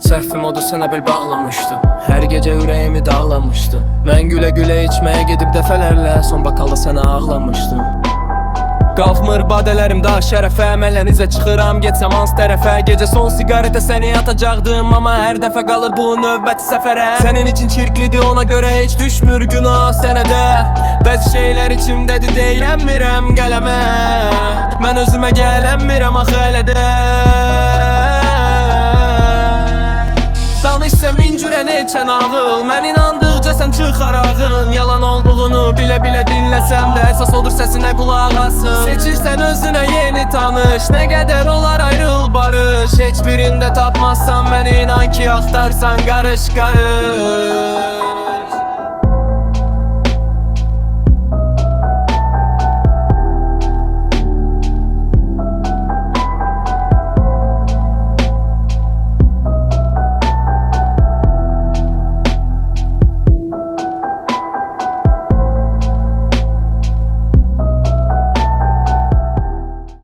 Səhvim odur sənə bel bağlamışdı. Hər gecə ürəyimi dağlamışdı. Mən gülə-gülə içməyə gedib dəfələrlə son bakalda sənə ağlamışdım. Qalxmır badələrim daha şərəfə, mələnizə çıxıram getsəm hans tərəfə. Gecə son siqaretə səni atacaqdım, amma hər dəfə qalır bu növbəti səfərə. Sənin için çirklidir, ona görə heç düşmür günah sənədə. Bəzi şeylər içimdədir, deyilənmirəm qələmə. Mən özümə gələnmirəm axı hələ də. Danışsa min cürə neçə nağıl, mən inandıqca sən çıxar ağın. Yalan olduğunu bilə-bilə dinləsəm də əsas odur səsinə qulaq asın. Seçirsən özünə yeni tanış, nə qədər olar ayrıl barış. Heç birində tapmazsan məni, inan ki axtarsan qarış qarış.